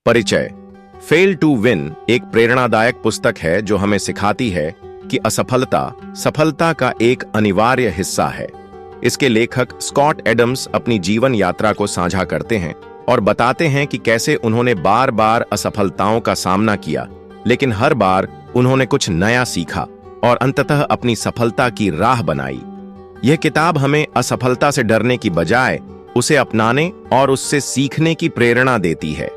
परिचय। Fail to win एक प्रेरणादायक पुस्तक है जो हमें सिखाती है कि असफलता सफलता का एक अनिवार्य हिस्सा है। इसके लेखक स्कॉट एडम्स अपनी जीवन यात्रा को साझा करते हैं और बताते हैं कि कैसे उन्होंने बार बार असफलताओं का सामना किया, लेकिन हर बार उन्होंने कुछ नया सीखा और अंततः अपनी सफलता की राह बनाई। यह किताब हमें असफलता से डरने की बजाय उसे अपनाने और उससे सीखने की प्रेरणा देती है।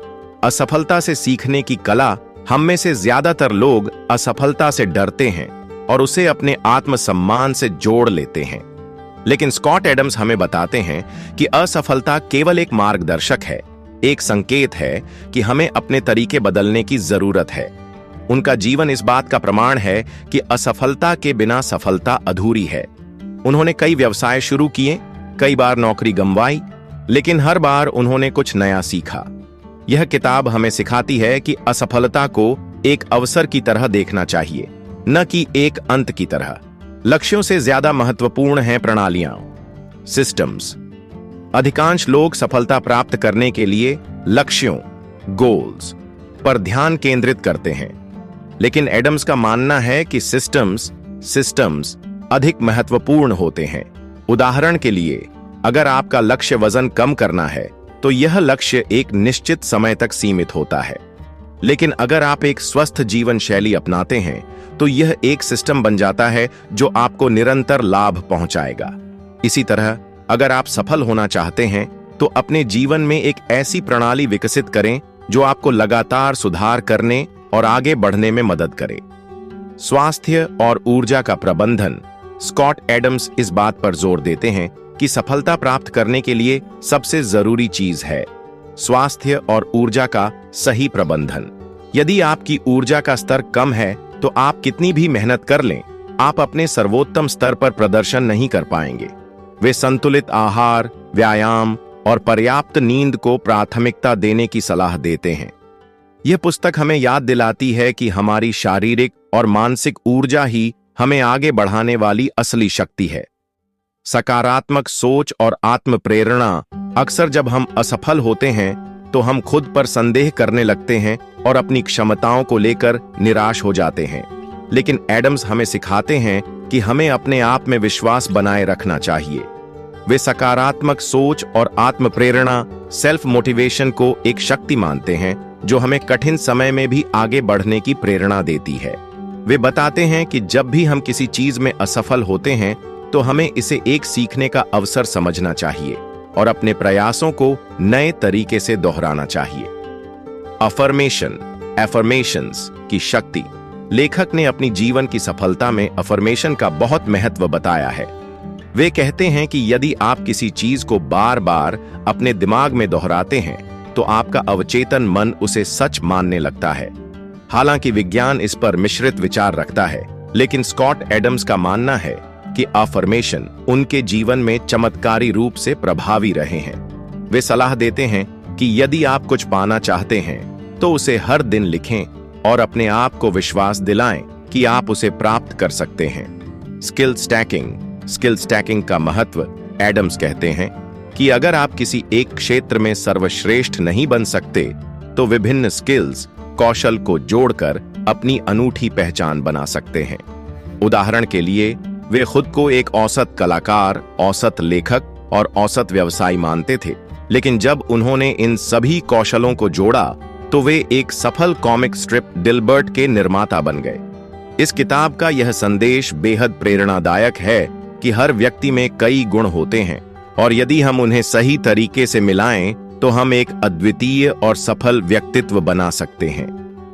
असफलता से सीखने की कला। हम में से ज्यादातर लोग असफलता से डरते हैं और उसे अपने आत्मसम्मान से जोड़ लेते हैं, लेकिन स्कॉट एडम्स हमें बताते हैं कि असफलता केवल एक मार्गदर्शक है, एक संकेत है कि हमें अपने तरीके बदलने की जरूरत है। उनका जीवन इस बात का प्रमाण है कि असफलता के बिना सफलता अधूरी है। उन्होंने कई व्यवसाय शुरू किए, कई बार नौकरी गंवाई, लेकिन हर बार उन्होंने कुछ नया सीखा। यह किताब हमें सिखाती है कि असफलता को एक अवसर की तरह देखना चाहिए, न कि एक अंत की तरह। लक्ष्यों से ज्यादा महत्वपूर्ण हैं प्रणालियां, सिस्टम्स। अधिकांश लोग सफलता प्राप्त करने के लिए लक्ष्यों, गोल्स पर ध्यान केंद्रित करते हैं, लेकिन एडम्स का मानना है कि सिस्टम्स अधिक महत्वपूर्ण होते हैं। उदाहरण के लिए, अगर आपका लक्ष्य वजन कम करना है तो यह लक्ष्य एक निश्चित समय तक सीमित होता है, लेकिन अगर आप एक स्वस्थ जीवन शैली अपनाते हैं तो यह एक सिस्टम बन जाता है जो आपको निरंतर लाभ पहुंचाएगा। इसी तरह, अगर आप सफल होना चाहते हैं तो अपने जीवन में एक ऐसी प्रणाली विकसित करें जो आपको लगातार सुधार करने और आगे बढ़ने में मदद करे। स्वास्थ्य और ऊर्जा का प्रबंधन। स्कॉट एडम्स इस बात पर जोर देते हैं कि सफलता प्राप्त करने के लिए सबसे जरूरी चीज है स्वास्थ्य और ऊर्जा का सही प्रबंधन। यदि आपकी ऊर्जा का स्तर कम है तो आप कितनी भी मेहनत कर लें, आप अपने सर्वोत्तम स्तर पर प्रदर्शन नहीं कर पाएंगे। वे संतुलित आहार, व्यायाम और पर्याप्त नींद को प्राथमिकता देने की सलाह देते हैं। यह पुस्तक हमें याद दिलाती है कि हमारी शारीरिक और मानसिक ऊर्जा ही हमें आगे बढ़ाने वाली असली शक्ति है। सकारात्मक सोच और आत्म प्रेरणा। अक्सर जब हम असफल होते हैं तो हम खुद पर संदेह करने लगते हैं और अपनी क्षमताओं को लेकर निराश हो जाते हैं, लेकिन एडम्स हमें सिखाते हैं कि हमें अपने आप में विश्वास बनाए रखना चाहिए। वे सकारात्मक सोच और आत्म प्रेरणा, सेल्फ मोटिवेशन को एक शक्ति मानते हैं जो हमें कठिन समय में भी आगे बढ़ने की प्रेरणा देती है। वे बताते हैं कि जब भी हम किसी चीज में असफल होते हैं तो हमें इसे एक सीखने का अवसर समझना चाहिए और अपने प्रयासों को नए तरीके से दोहराना चाहिए। अफर्मेशंस की शक्ति। लेखक ने अपनी जीवन की सफलता में अफर्मेशन का बहुत महत्व बताया है। वे कहते हैं कि यदि आप किसी चीज को बार बार अपने दिमाग में दोहराते हैं तो आपका अवचेतन मन उसे सच मानने लगता है। हालांकि विज्ञान इस पर मिश्रित विचार रखता है, लेकिन स्कॉट एडम्स का मानना है कि अफर्मेशन उनके जीवन में चमत्कारी रूप से प्रभावी रहे हैं। वे सलाह देते हैं कि यदि आप कुछ पाना चाहते हैं तो उसे हर दिन लिखें और अपने आप को विश्वास दिलाएं कि आप उसे प्राप्त कर सकते हैं। स्किल स्टैकिंग का महत्व। एडम्स कहते हैं कि अगर आप किसी एक क्षेत्र में सर्वश्रेष्ठ नहीं बन सकते तो विभिन्न कौशल को जोड़कर अपनी अनूठी पहचान बना सकते हैं। उदाहरण के लिए, वे खुद को एक औसत कलाकार, औसत लेखक और औसत व्यवसायी मानते थे, लेकिन जब उन्होंने इन सभी कौशलों को जोड़ा तो वे एक सफल कॉमिक स्ट्रिप डिल्बर्ट के निर्माता बन गए। इस किताब का यह संदेश बेहद प्रेरणादायक है कि हर व्यक्ति में कई गुण होते हैं और यदि हम उन्हें सही तरीके से मिलाएं तो हम एक अद्वितीय और सफल व्यक्तित्व बना सकते हैं।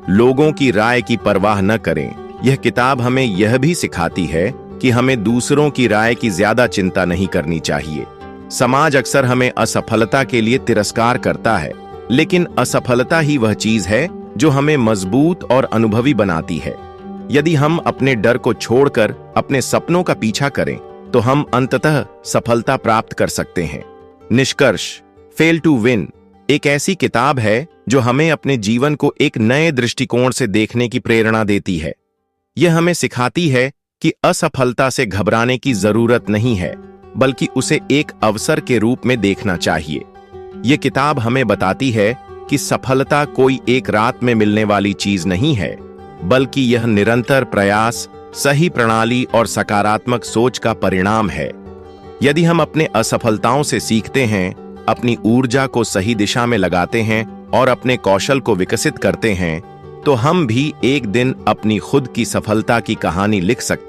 लोगों की राय की परवाह न करें। यह किताब हमें यह भी सिखाती है कि हमें दूसरों की राय की ज्यादा चिंता नहीं करनी चाहिए। समाज अक्सर हमें असफलता के लिए तिरस्कार करता है, लेकिन असफलता ही वह चीज है जो हमें मजबूत और अनुभवी बनाती है। यदि हम अपने डर को छोड़कर अपने सपनों का पीछा करें तो हम अंततः सफलता प्राप्त कर सकते हैं। निष्कर्ष। फेल टू विन एक ऐसी किताब है जो हमें अपने जीवन को एक नए दृष्टिकोण से देखने की प्रेरणा देती है। यह हमें सिखाती है कि असफलता से घबराने की जरूरत नहीं है, बल्कि उसे एक अवसर के रूप में देखना चाहिए। यह किताब हमें बताती है कि कि सफलता कोई एक रात में मिलने वाली चीज नहीं है, बल्कि यह निरंतर प्रयास, सही प्रणाली और सकारात्मक सोच का परिणाम है। यदि हम अपने असफलताओं से सीखते हैं, अपनी ऊर्जा को सही दिशा में लगाते हैं और अपने कौशल को विकसित करते हैं, तो हम भी एक दिन अपनी खुद की सफलता की कहानी लिख सकते